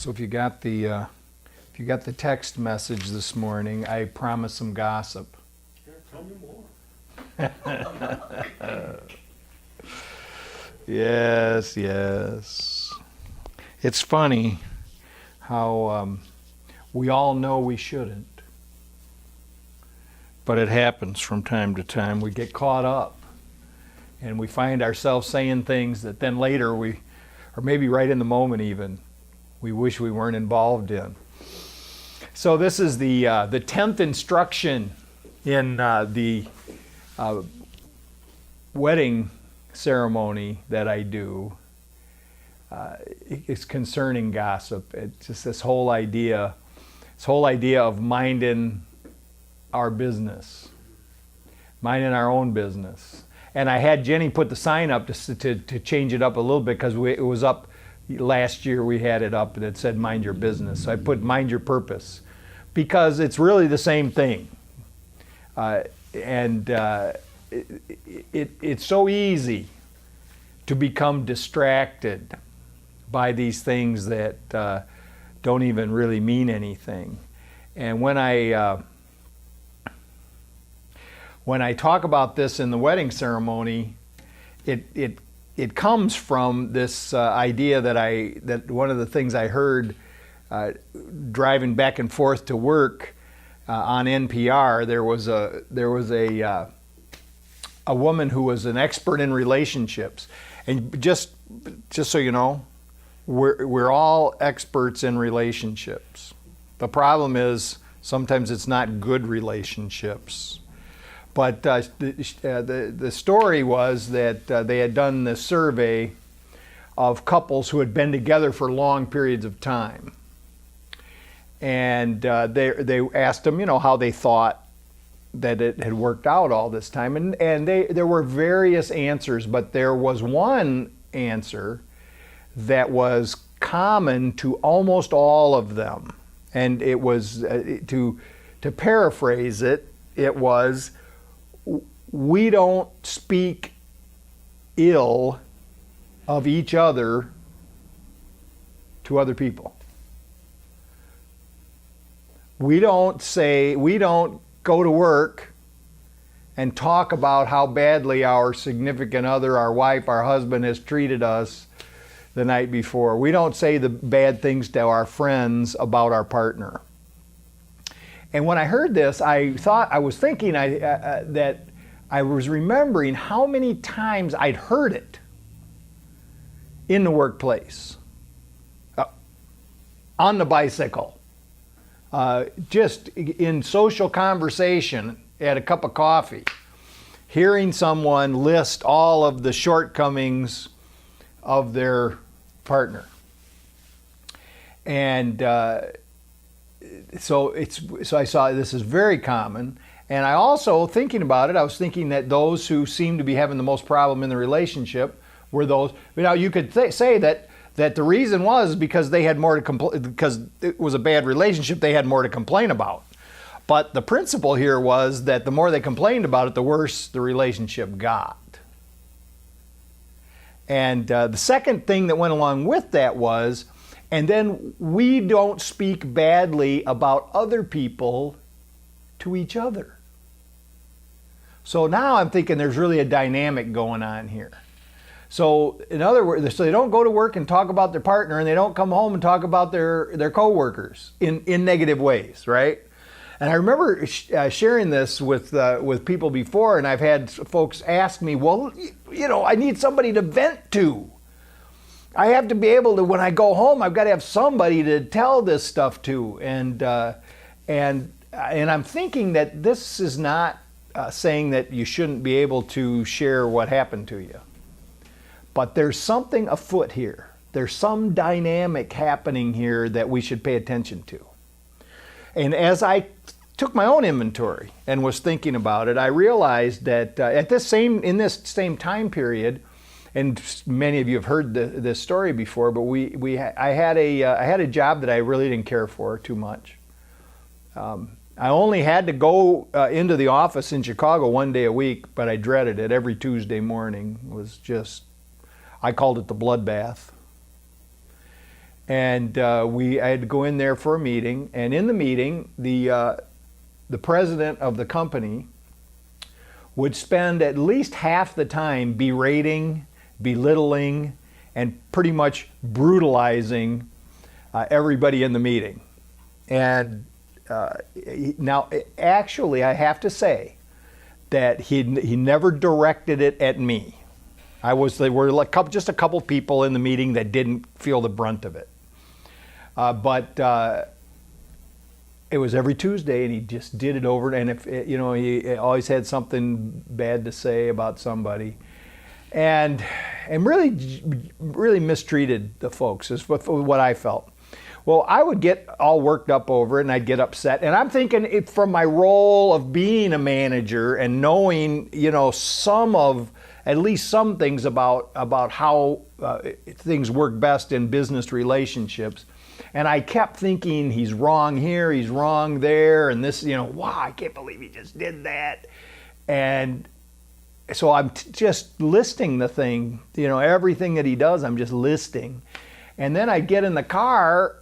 So if you got the text message this morning, I promised some gossip. Yeah, tell me more. Yes. It's funny how we all know we shouldn't, but it happens from time to time. We get caught up, and we find ourselves saying things that then later or maybe right in the moment even, we wish we weren't involved in. So this is the 10th instruction in the wedding ceremony that I do. It's concerning gossip. It's just this whole idea of minding our business, minding our own business. And I had Jenny put the sign up to change it up a little bit because it was up last year. We had it up and it said mind your business. So I put mind your purpose because it's really the same thing. It's so easy to become distracted by these things that don't even really mean anything. And when I talk about this in the wedding ceremony, it comes from this idea that one of the things I heard driving back and forth to work on NPR. There was a woman who was an expert in relationships, and just so you know, we're all experts in relationships. The problem is sometimes it's not good relationships. But the story was that they had done this survey of couples who had been together for long periods of time. And they asked them, how they thought that it had worked out all this time. And there were various answers, but there was one answer that was common to almost all of them. And it was, to paraphrase it, it was, we don't speak ill of each other to other people. We don't go to work and talk about how badly our significant other, our wife, our husband has treated us the night before. We don't say the bad things to our friends about our partner. And when I heard this, I was thinking that I was remembering how many times I'd heard it in the workplace, on the bicycle, just in social conversation at a cup of coffee, hearing someone list all of the shortcomings of their partner. And so I saw this is very common. And I also, thinking about it, I was thinking that those who seem to be having the most problem in the relationship were those, you could say that the reason was because they had more to complain, because it was a bad relationship, they had more to complain about. But the principle here was that the more they complained about it, the worse the relationship got. And the second thing that went along with that was, and then we don't speak badly about other people to each other. So now I'm thinking there's really a dynamic going on here. So in other words, so they don't go to work and talk about their partner, and they don't come home and talk about their coworkers in negative ways, right? And I remember sharing this with people before, and I've had folks ask me, well, I need somebody to vent to. I have to be able to, when I go home, I've got to have somebody to tell this stuff to. And I'm thinking that this is not saying that you shouldn't be able to share what happened to you. But there's something afoot here. There's some dynamic happening here that we should pay attention to. And as I took my own inventory and was thinking about it, I realized that in this same time period, and many of you have heard this story before, but I had a job that I really didn't care for too much. I only had to go into the office in Chicago one day a week, but I dreaded it. Every Tuesday morning was just, I called it the bloodbath. And I had to go in there for a meeting. And in the meeting, the president of the company would spend at least half the time berating, belittling, and pretty much brutalizing everybody in the meeting. And now, actually, I have to say that he never directed it at me. There were like just a couple people in the meeting that didn't feel the brunt of it. But it was every Tuesday, and he just did it over. And he always had something bad to say about somebody, and really mistreated the folks. Is what I felt. Well, I would get all worked up over it, and I'd get upset. And I'm thinking, from my role of being a manager and knowing, at least some things about how things work best in business relationships. And I kept thinking, he's wrong here, he's wrong there, and this, wow, I can't believe he just did that. And so I'm just listing the thing, everything that he does, I'm just listing. And then I'd get in the car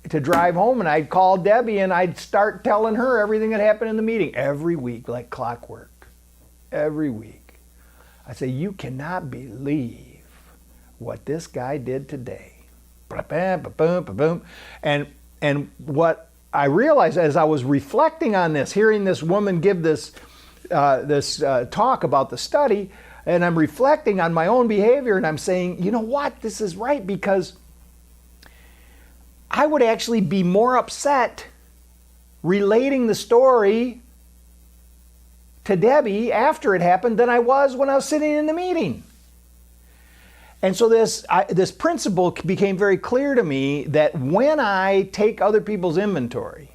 to drive home, and I'd call Debbie, and I'd start telling her everything that happened in the meeting every week, like clockwork. Every week. I say, you cannot believe what this guy did today. And what I realized as I was reflecting on this, hearing this woman give this talk about the study, and I'm reflecting on my own behavior, and I'm saying, you know what, this is right, because I would actually be more upset relating the story to Debbie after it happened than I was when I was sitting in the meeting. And so this principle became very clear to me, that when I take other people's inventory,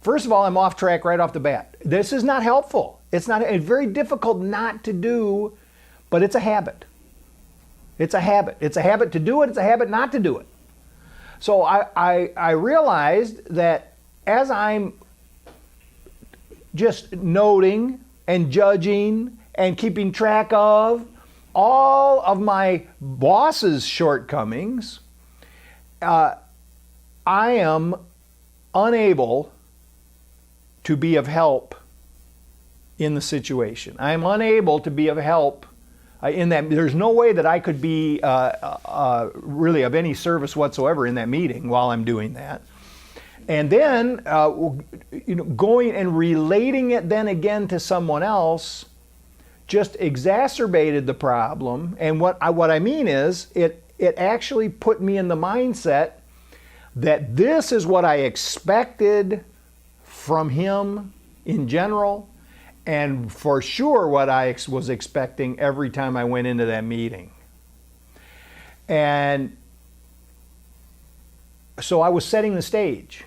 first of all, I'm off track right off the bat. This is not helpful. It's very difficult not to do, but it's a habit. It's a habit. It's a habit to do it. It's a habit not to do it. So I realized that as I'm just noting and judging and keeping track of all of my boss's shortcomings, I am unable to be of help in the situation. I am unable to be of help in that. There's no way that I could be really of any service whatsoever in that meeting while I'm doing that. And then going and relating it then again to someone else just exacerbated the problem. And what I mean is, it actually put me in the mindset that this is what I expected from him in general, and for sure what I was expecting every time I went into that meeting. And so I was setting the stage.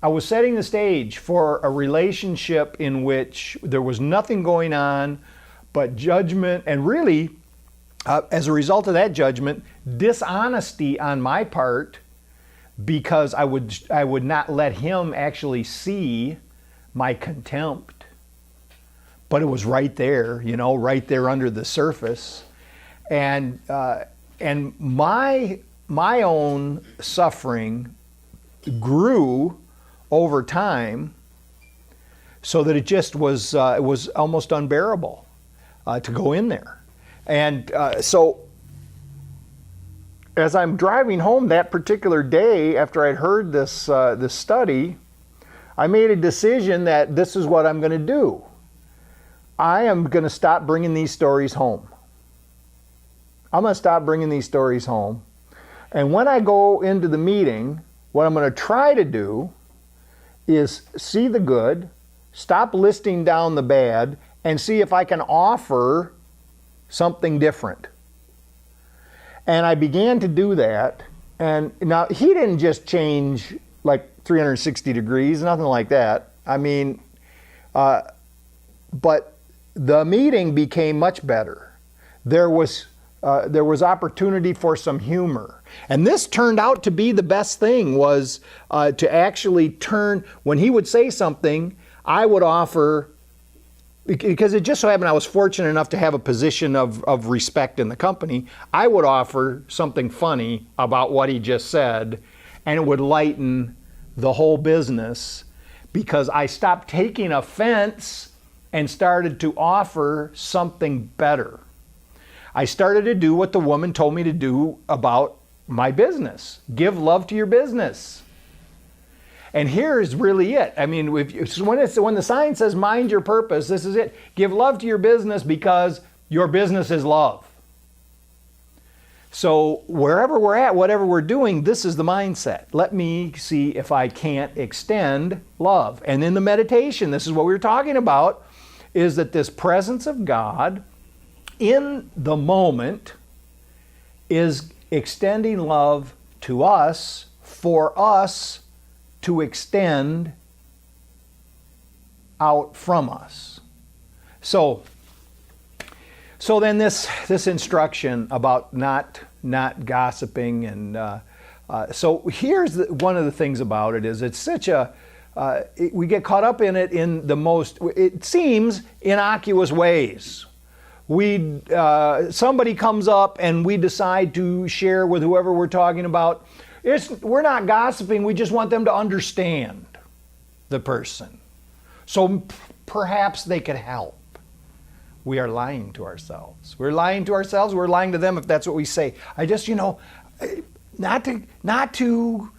I was setting the stage for a relationship in which there was nothing going on but judgment, and really, as a result of that judgment, dishonesty on my part, because I would not let him actually see my contempt. But it was right there, right there under the surface. And my own suffering grew over time, so that it just was almost unbearable to go in there. And so as I'm driving home that particular day after I'd heard this study, I made a decision that this is what I'm going to do. I am going to stop bringing these stories home. I'm going to stop bringing these stories home. And when I go into the meeting, what I'm going to try to do is see the good, stop listing down the bad, and see if I can offer something different. And I began to do that. And now, he didn't just change like 360 degrees, nothing like that. I mean, but the meeting became much better. There was opportunity for some humor. And this turned out to be the best thing, was to actually turn, when he would say something, I would offer, because it just so happened I was fortunate enough to have a position of respect in the company, I would offer something funny about what he just said. and it would lighten the whole business, because I stopped taking offense and started to offer something better. I started to do what the woman told me to do about my business. Give love to your business. And here's really it. I mean, when the sign says mind your purpose, this is it. Give love to your business because your business is love. So wherever we're at, whatever we're doing, this is the mindset. Let me see if I can't extend love. And in the meditation, this is what we were talking about, is that this presence of God in the moment is extending love to us, for us to extend out from us. So then this instruction about not gossiping, and so here's one of the things about it is it's such a we get caught up in it in the most, it seems, innocuous ways. Somebody comes up and we decide to share with whoever we're talking about. We're not gossiping, we just want them to understand the person. So perhaps they could help. We are lying to ourselves. We're lying to ourselves, we're lying to them if that's what we say. I just, not to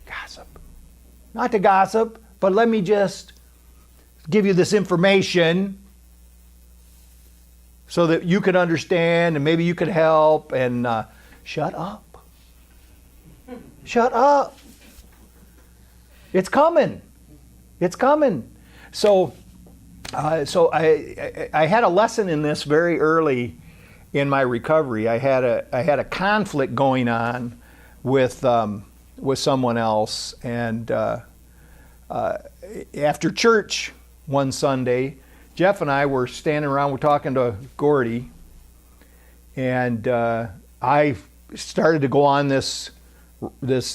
gossip. Not to gossip, but let me just give you this information so that you could understand and maybe you could help, and shut up. Shut up. It's coming. It's coming. So I had a lesson in this very early in my recovery. I had a conflict going on with someone else, and after church one Sunday, Jeff and I were standing around, we're talking to Gordy, and I started to go on this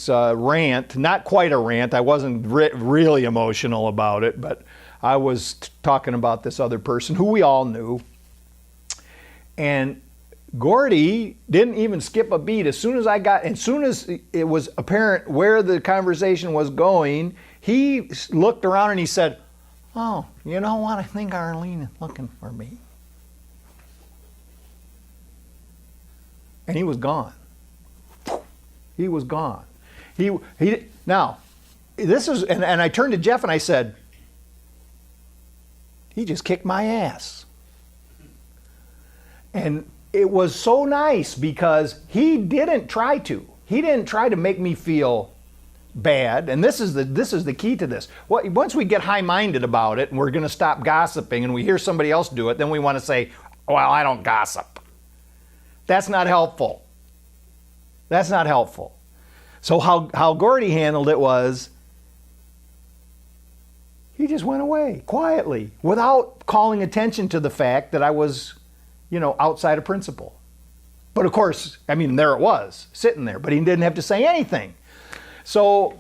rant, not quite a rant. I wasn't really emotional about it, but I was talking about this other person who we all knew. And Gordy didn't even skip a beat. As soon as it was apparent where the conversation was going, he looked around and he said, "Oh, you know what? I think Arlene is looking for me." And he was gone. He was gone. Now, this is, and I turned to Jeff and I said, "He just kicked my ass." And it was so nice because he didn't try to make me feel bad. And this is the key to this. Once we get high-minded about it and we're going to stop gossiping and we hear somebody else do it, then we want to say, "Well, I don't gossip." That's not helpful. That's not helpful. So how Gordy handled it was, he just went away quietly without calling attention to the fact that I was, outside of principle. But of course, there it was, sitting there, but he didn't have to say anything. So,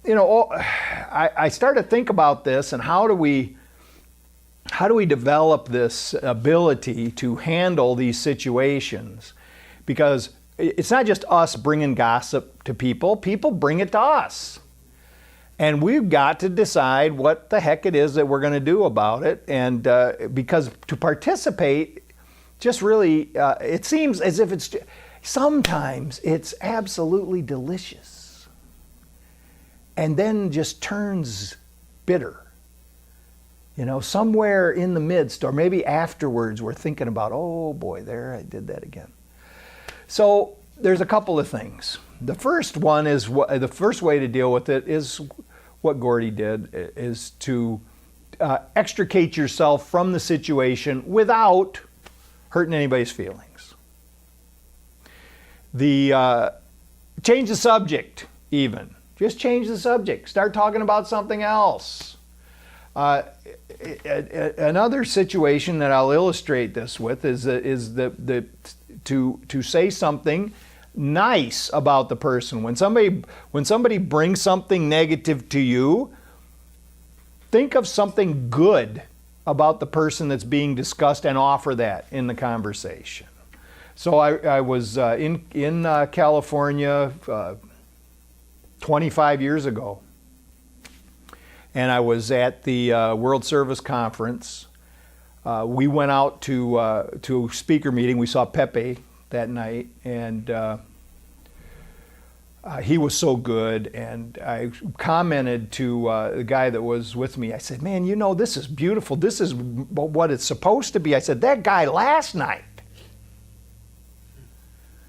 I started to think about this, and how do we develop this ability to handle these situations? Because it's not just us bringing gossip to people bring it to us. And we've got to decide what the heck it is that we're going to do about it. And because to participate just really, it seems as if sometimes it's absolutely delicious and then just turns bitter. Somewhere in the midst, or maybe afterwards, we're thinking about, "Oh boy, there, I did that again." So there's a couple of things. The first one is, the first way to deal with it is what Gordy did, is to extricate yourself from the situation without hurting anybody's feelings. Change the subject even. Just change the subject. Start talking about something else. Another situation that I'll illustrate this with is to say something nice about the person. When somebody brings something negative to you, think of something good about the person that's being discussed and offer that in the conversation. So I was in California 25 years ago. And I was at the World Service Conference. We went out to a speaker meeting. We saw Pepe that night, and he was so good. And I commented to the guy that was with me. I said, "Man, you know, this is beautiful. This is what it's supposed to be." I said, "That guy last night,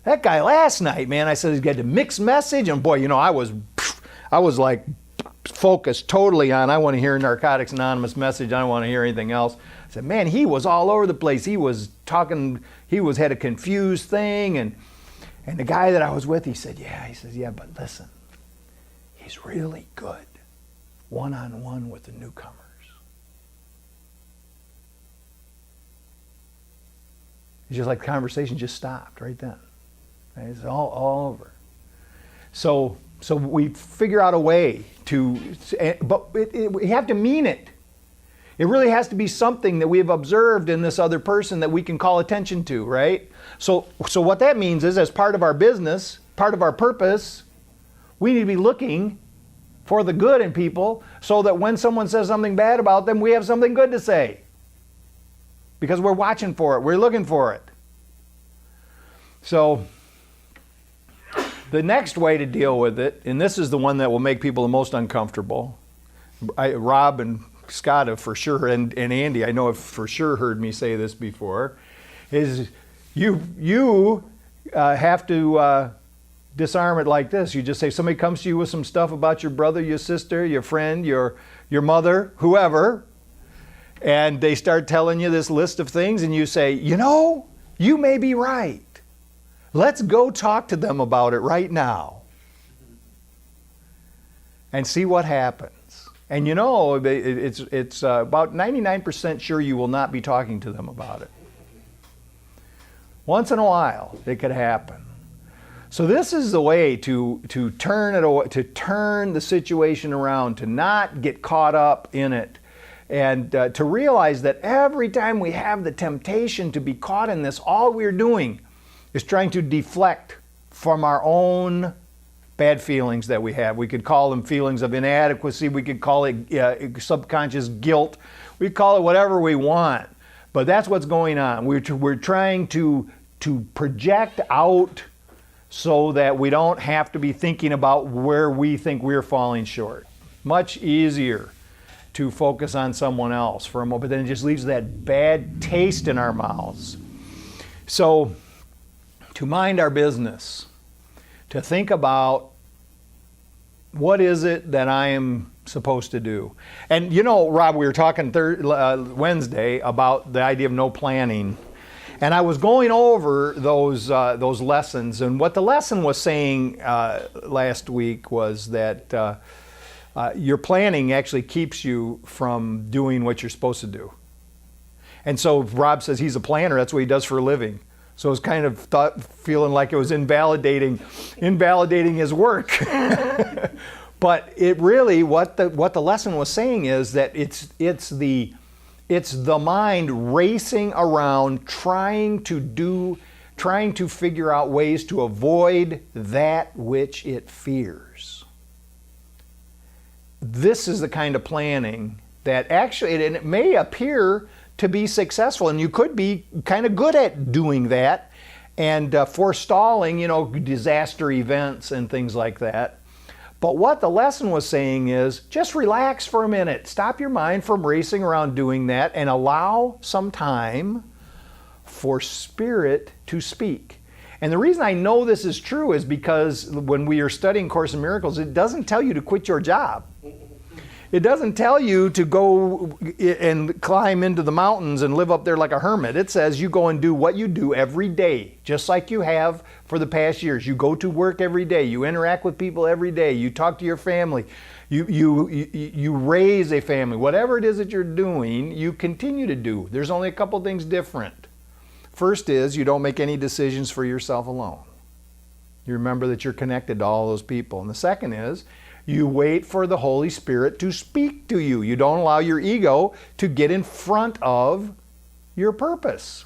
man," I said, "he's got a mixed message." And boy, you know, I was like focused totally on, I want to hear Narcotics Anonymous message. I don't want to hear anything else. I said, man, he was all over the place. He was talking, had a confused thing. And the guy that I was with, he said, yeah, but listen, he's really good one-on-one with the newcomers. It's just like the conversation just stopped right then. It's all over. So we figure out a way but we have to mean it. It really has to be something that we have observed in this other person that we can call attention to, right? So what that means is, as part of our business, part of our purpose, we need to be looking for the good in people so that when someone says something bad about them, we have something good to say. Because we're watching for it, we're looking for it. So the next way to deal with it, and this is the one that will make people the most uncomfortable, Rob and Scott have for sure, and Andy, I know have for sure heard me say this before, is you have to disarm it like this. You just say, somebody comes to you with some stuff about your brother, your sister, your friend, your mother, whoever, and they start telling you this list of things, and you say, you know, you may be right. Let's go talk to them about it right now and see what happens. And you know, it's about 99% sure you will not be talking to them about it. Once in a while, it could happen. So this is the way to turn the situation around, to not get caught up in it, and to realize that every time we have the temptation to be caught in this, all we're doing is trying to deflect from our own bad feelings that we have. We could call them feelings of inadequacy. We could call it subconscious guilt. We could call it whatever we want. But that's what's going on. We're trying to project out so that we don't have to be thinking about where we think we're falling short. Much easier to focus on someone else for a moment, but then it just leaves that bad taste in our mouths. So, to mind our business, to think about what is it that I am supposed to do. And you know, Rob, we were talking Wednesday about the idea of no planning. And I was going over those lessons. And what the lesson was saying last week was that your planning actually keeps you from doing what you're supposed to do. And so Rob says he's a planner. That's what he does for a living. So it was kind of feeling like it was invalidating his work. But it really, what the lesson was saying is that it's the mind racing around trying to figure out ways to avoid that which it fears. This is the kind of planning that actually, and it may appear to be successful, and you could be kind of good at doing that and forestalling, disaster events and things like that. But what the lesson was saying is, just relax for a minute. Stop your mind from racing around doing that and allow some time for Spirit to speak. And the reason I know this is true is because when we are studying Course in Miracles, it doesn't tell you to quit your job. It doesn't tell you to go and climb into the mountains and live up there like a hermit. It says you go and do what you do every day, just like you have for the past years. You go to work every day. You interact with people every day. You talk to your family. You raise a family. Whatever it is that you're doing, you continue to do. There's only a couple things different. First is you don't make any decisions for yourself alone. You remember that you're connected to all those people. And the second is you wait for the Holy Spirit to speak to you. You don't allow your ego to get in front of your purpose.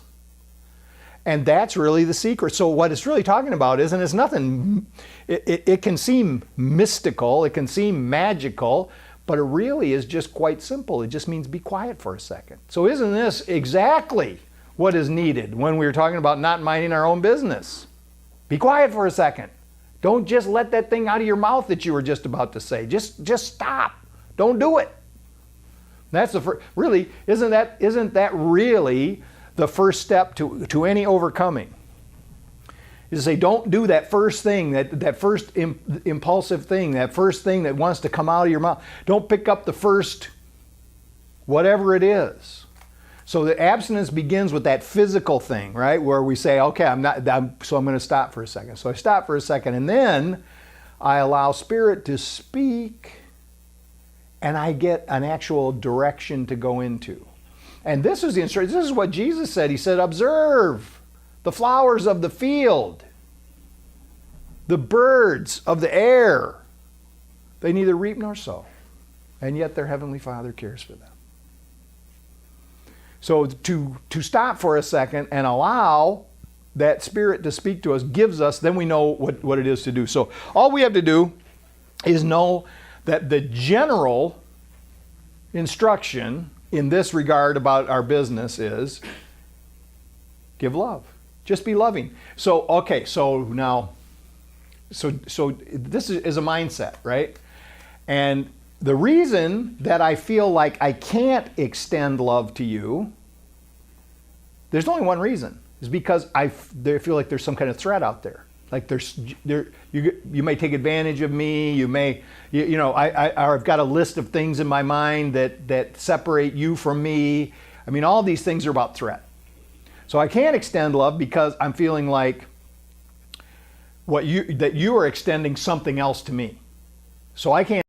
And that's really the secret. So what it's really talking about is, and it's nothing, it can seem mystical, it can seem magical, but it really is just quite simple. It just means be quiet for a second. So isn't this exactly what is needed when we were talking about not minding our own business? Be quiet for a second. Don't just let that thing out of your mouth that you were just about to say. Just stop. Don't do it. That's the first. Really, isn't that really the first step to any overcoming? Is to say, don't do that first thing, that first impulsive thing, that first thing that wants to come out of your mouth. Don't pick up the first whatever it is. So the abstinence begins with that physical thing, right? Where we say, okay, so I'm going to stop for a second. So I stop for a second, and then I allow Spirit to speak, and I get an actual direction to go into. And this is the instruction. This is what Jesus said. He said, observe the flowers of the field, the birds of the air. They neither reap nor sow, and yet their heavenly Father cares for them. So to stop for a second and allow that Spirit to speak to us gives us, then we know what it is to do. So all we have to do is know that the general instruction in this regard about our business is give love. Just be loving. So, okay, so now, so this is a mindset, right? And the reason that I feel like I can't extend love to you, there's only one reason, is because I feel like there's some kind of threat out there. Like you may take advantage of me. You may, I've got a list of things in my mind that separate you from me. I mean, all these things are about threat. So I can't extend love because I'm feeling like that you are extending something else to me. So I can't.